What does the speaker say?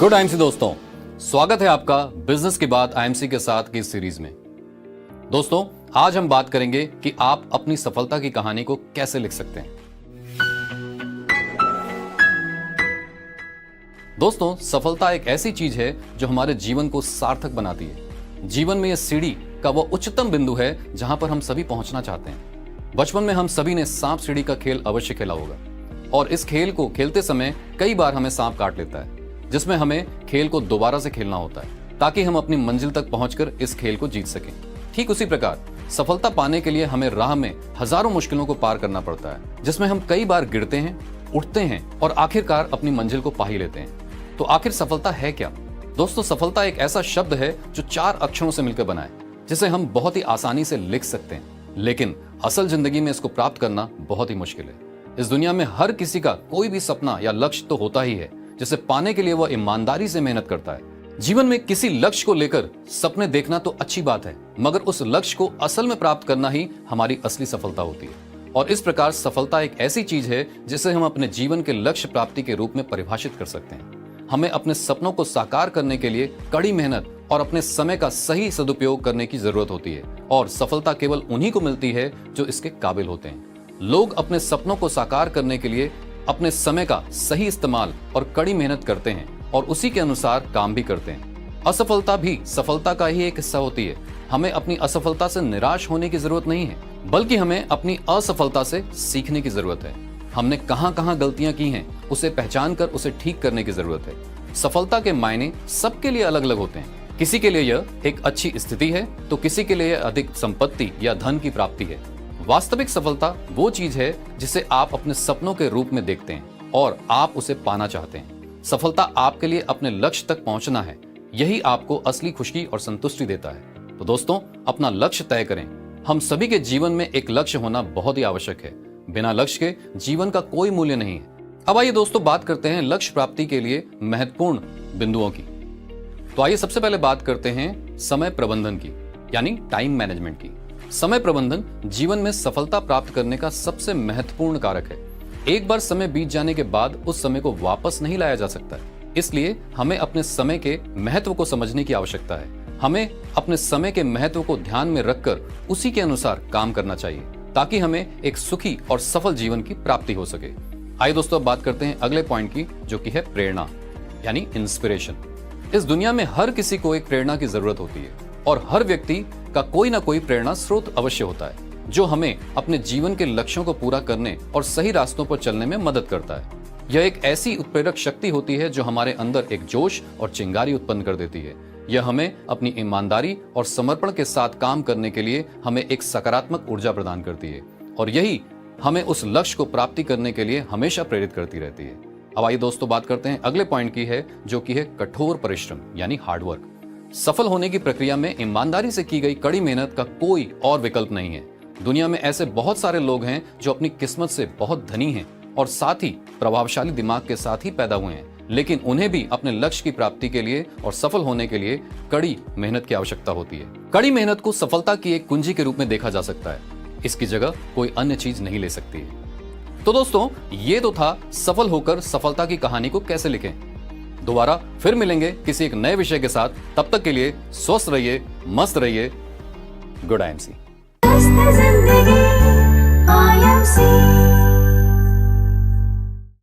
Good IMC दोस्तों, स्वागत है आपका बिजनेस की बात आईएमसी के साथ की सीरीज में। दोस्तों, आज हम बात करेंगे कि आप अपनी सफलता की कहानी को कैसे लिख सकते हैं। दोस्तों, सफलता एक ऐसी चीज है जो हमारे जीवन को सार्थक बनाती है। जीवन में यह सीढ़ी का वो उच्चतम बिंदु है जहां पर हम सभी पहुंचना चाहते हैं। बचपन में हम सभी ने सांप सीढ़ी का खेल अवश्य खेला होगा और इस खेल को खेलते समय कई बार हमें सांप काट लेता है, जिसमें हमें खेल को दोबारा से खेलना होता है ताकि हम अपनी मंजिल तक पहुंचकर इस खेल को जीत सकें। ठीक उसी प्रकार सफलता पाने के लिए हमें राह में हजारों मुश्किलों को पार करना पड़ता है, जिसमें हम कई बार गिरते हैं, उठते हैं और आखिरकार अपनी मंजिल को पा ही लेते हैं। तो आखिर सफलता है क्या? दोस्तों, सफलता एक ऐसा शब्द है जो 4 अक्षरों से मिलकर बना है, जिसे हम बहुत ही आसानी से लिख सकते हैं, लेकिन असल जिंदगी में इसको प्राप्त करना बहुत ही मुश्किल है। इस दुनिया में हर किसी का कोई भी सपना या लक्ष्य तो होता ही है, जिसे पाने के लिए वह ईमानदारी से मेहनत करता है। जीवन में किसी लक्ष्य को लेकर सपने देखना तो अच्छी बात है, मगर उस लक्ष्य को असल में प्राप्त करना ही हमारी असली सफलता होती है। और इस प्रकार सफलता एक ऐसी चीज है जिसे हम अपने जीवन के लक्ष्य प्राप्ति के रूप में परिभाषित कर सकते हैं। हमें अपने सपनों को साकार करने के लिए कड़ी मेहनत और अपने समय का सही सदुपयोग करने की जरूरत होती है, और सफलता केवल उन्हीं को मिलती है जो इसके काबिल होते हैं। लोग अपने सपनों को साकार करने के लिए अपने समय का सही इस्तेमाल और कड़ी मेहनत करते हैं और उसी के अनुसार काम भी करते हैं। असफलता भी सफलता का ही एक हिस्सा होती है। हमें अपनी असफलता से निराश होने की जरूरत नहीं है, बल्कि हमें अपनी असफलता से सीखने की जरूरत है। हमने कहां गलतियां की हैं, उसे पहचान कर उसे ठीक करने की जरूरत है। सफलता के मायने सबके लिए अलग अलग होते हैं। किसी के लिए यह एक अच्छी स्थिति है, तो किसी के लिए अधिक संपत्ति या धन की प्राप्ति है। वास्तविक सफलता वो चीज है जिसे आप अपने सपनों के रूप में देखते हैं और आप उसे पाना चाहते हैं। सफलता आपके लिए अपने लक्ष्य तक पहुंचना है, यही आपको असली खुशी और संतुष्टि देता है। तो दोस्तों, अपना लक्ष्य तय करें। हम सभी के जीवन में एक लक्ष्य होना बहुत ही आवश्यक है। बिना लक्ष्य के जीवन का कोई मूल्य नहीं है। अब आइए दोस्तों, बात करते हैं लक्ष्य प्राप्ति के लिए महत्वपूर्ण बिंदुओं की। तो आइए सबसे पहले बात करते हैं समय प्रबंधन की, यानी टाइम मैनेजमेंट की। समय प्रबंधन जीवन में सफलता प्राप्त करने का सबसे महत्वपूर्ण कारक है। एक बार समय बीत जाने के बाद उस समय को वापस नहीं लाया जा सकता है। इसलिए हमें अपने समय के महत्व को समझने की आवश्यकता है। हमें अपने समय के महत्व को ध्यान में रखकर उसी के अनुसार काम करना चाहिए, ताकि हमें एक सुखी और सफल जीवन की प्राप्ति हो सके। आइए दोस्तों, अब बात करते हैं अगले पॉइंट की, जो कि है प्रेरणा, यानी इंस्पिरेशन। इस दुनिया में हर किसी को एक प्रेरणा की जरूरत होती है, और हर व्यक्ति का कोई ना कोई प्रेरणा स्रोत अवश्य होता है, जो हमें अपने जीवन के लक्ष्यों को पूरा करने और सही रास्तों पर चलने में मदद करता है। यह एक ऐसी उत्प्रेरक शक्ति होती है जो हमारे अंदर एक जोश और चिंगारी उत्पन्न कर देती है। यह हमें अपनी ईमानदारी और समर्पण के साथ काम करने के लिए हमें एक सकारात्मक ऊर्जा प्रदान करती है, और यही हमें उस लक्ष्य को प्राप्ति करने के लिए हमेशा प्रेरित करती रहती है। अब आइए दोस्तों, बात करते हैं अगले पॉइंट की है, जो कि है कठोर परिश्रम, यानी हार्डवर्क। सफल होने की प्रक्रिया में ईमानदारी से की गई कड़ी मेहनत का कोई और विकल्प नहीं है। दुनिया में ऐसे बहुत सारे लोग हैं जो अपनी किस्मत से बहुत धनी हैं और साथ ही प्रभावशाली दिमाग के साथ ही पैदा हुए हैं, लेकिन उन्हें भी अपने लक्ष्य की प्राप्ति के लिए और सफल होने के लिए कड़ी मेहनत की आवश्यकता होती है। कड़ी मेहनत को सफलता की एक कुंजी के रूप में देखा जा सकता है। इसकी जगह कोई अन्य चीज नहीं ले सकती है। तो दोस्तों, ये तो था सफल होकर सफलता की कहानी को कैसे लिखें। दोबारा फिर मिलेंगे किसी एक नए विषय के साथ। तब तक के लिए स्वस्थ रहिए, मस्त रहिए। Good IMC.